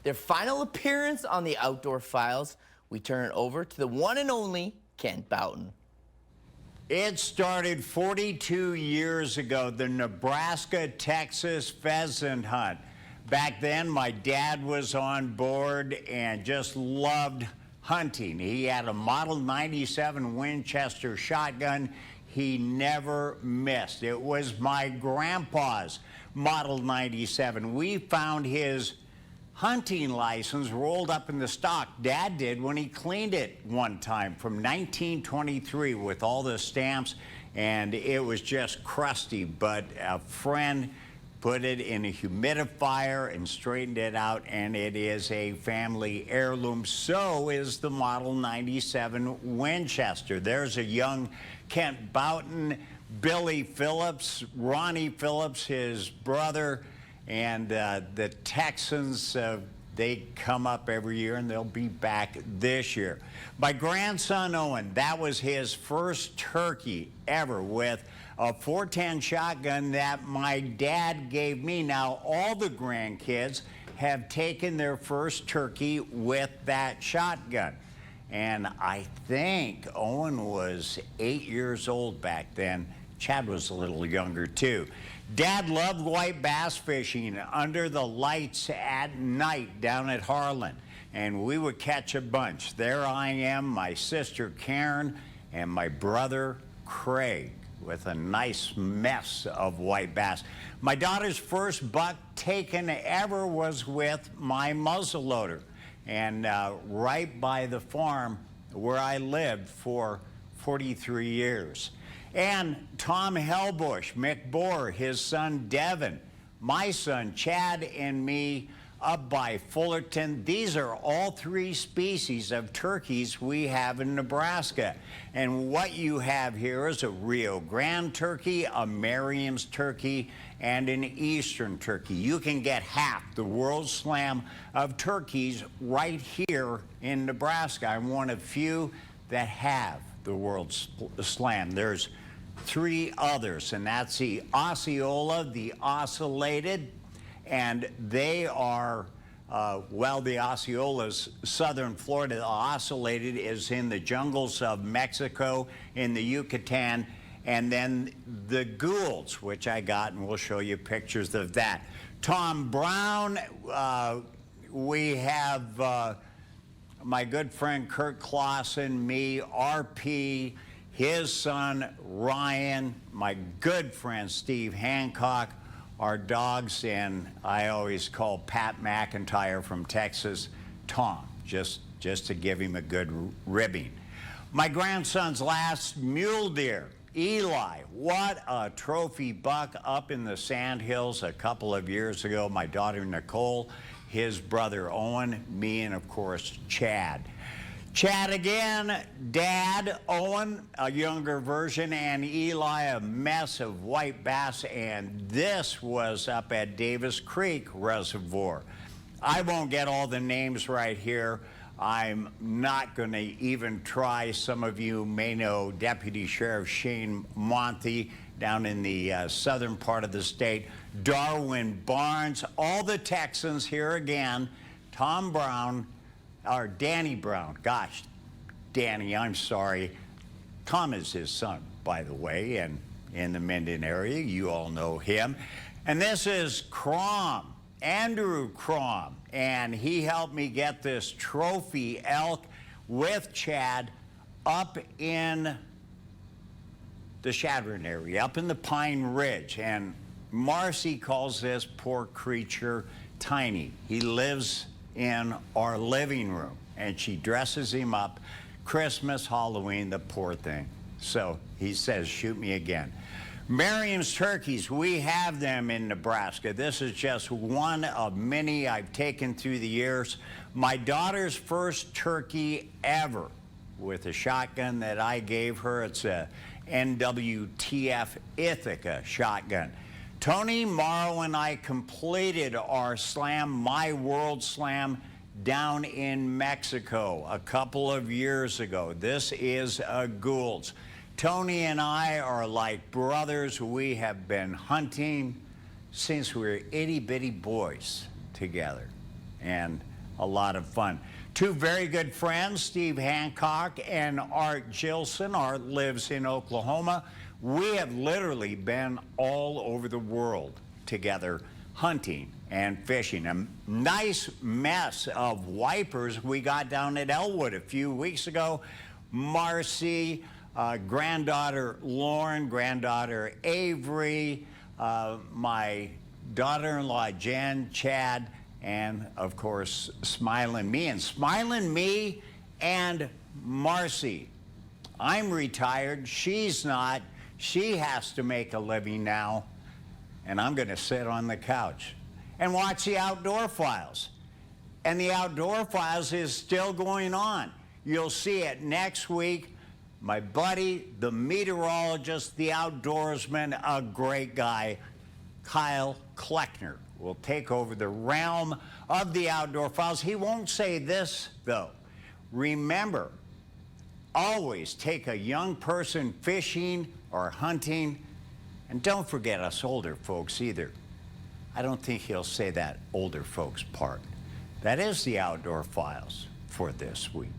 their final appearance on the Outdoor Files, we turn it over to the one and only Kent Boughton. It started 42 years ago, the Nebraska-Texas pheasant hunt. Back then, my dad was on board and just loved hunting. He had a Model 97 Winchester shotgun. He never missed. It was my grandpa's Model 97. We found his hunting license rolled up in the stock. Dad did when he cleaned it one time from 1923 with all the stamps, and it was just crusty, but a friend put it in a humidifier and straightened it out, and it is a family heirloom. So is the Model 97 Winchester. There's a young Kent Boughton, Billy Phillips, Ronnie Phillips, his brother, and the Texans, they come up every year, and they'll be back this year. My grandson, Owen, that was his first turkey ever with a .410 shotgun that my dad gave me. Now, all the grandkids have taken their first turkey with that shotgun. And I think Owen was 8 years old back then. Chad was a little younger, too. Dad loved white bass fishing under the lights at night down at Harlan, and we would catch a bunch. There I am, my sister Karen, and my brother Craig with a nice mess of white bass. My daughter's first buck taken ever was with my muzzleloader, and right by the farm where I lived for 43 years. And Tom Helbush, Mick Bohr, his son Devin, my son Chad, and me up by Fullerton. These are all three species of turkeys we have in Nebraska. And what you have here is a Rio Grande turkey, a Merriam's turkey, and an Eastern turkey. You can get half the World Slam of turkeys right here in Nebraska. I'm one of few that have the World Slam. There's three others, and that's the Osceola, the Ocellated, and they are, well, the Osceola's southern Florida. The Ocellated is in the jungles of Mexico, in the Yucatan, and then the Goulds, which I got, and we'll show you pictures of that. Tom Brown, we have my good friend Kurt Clausen, me, RP, his son Ryan, my good friend Steve Hancock, our dogs, and I always call Pat McIntyre from Texas Tom, just to give him a good ribbing. My grandson's last mule deer, Eli, what a trophy buck up in the Sandhills a couple of years ago. My daughter Nicole, his brother Owen, me, and of course Chad. Chad again, Dad, Owen, a younger version, and Eli, a mess of white bass, and this was up at Davis Creek Reservoir. I won't get all the names right here. I'm not going to even try. Some of you may know Deputy Sheriff Shane Monty down in the southern part of the state, Darwin Barnes, all the Texans here again, Tom Brown, or Danny Brown. Gosh, Danny, I'm sorry. Tom is his son, by the way, and in the Minden area. You all know him. And this is Crom, Andrew Crom, and he helped me get this trophy elk with Chad up in the Chadron area, up in the Pine Ridge. And Marcy calls this poor creature Tiny. He lives in our living room, and she dresses him up Christmas, Halloween, the poor thing. So he says, shoot me again. Merriam's turkeys, we have them in Nebraska. This is just one of many I've taken through the years. My daughter's first turkey ever with a shotgun that I gave her. It's a NWTF Ithaca shotgun. Tony Morrow and I completed our slam, my World Slam, down in Mexico a couple of years ago. This is a Gould's. Tony and I are like brothers. We have been hunting since we were itty-bitty boys together. and a lot of fun. Two very good friends, Steve Hancock and Art Gilson. Art lives in Oklahoma. We have literally been all over the world together hunting and fishing. A nice mess of wipers we got down at Elwood a few weeks ago. Marcy, granddaughter Lauren, granddaughter Avery, my daughter-in-law Jen, Chad, and of course Smiling Me. And Smiling Me and Marcy. I'm retired, she's not. She has to make a living now, and I'm gonna sit on the couch and watch the Outdoor Files. And the Outdoor Files is still going on. You'll see it next week. My buddy, the meteorologist, the outdoorsman, a great guy, Kyle Kleckner, will take over the realm of the Outdoor Files. He won't say this, though. Remember, always take a young person fishing or hunting, and don't forget us older folks either. I don't think he'll say that older folks part. That is the Outdoor Files for this week.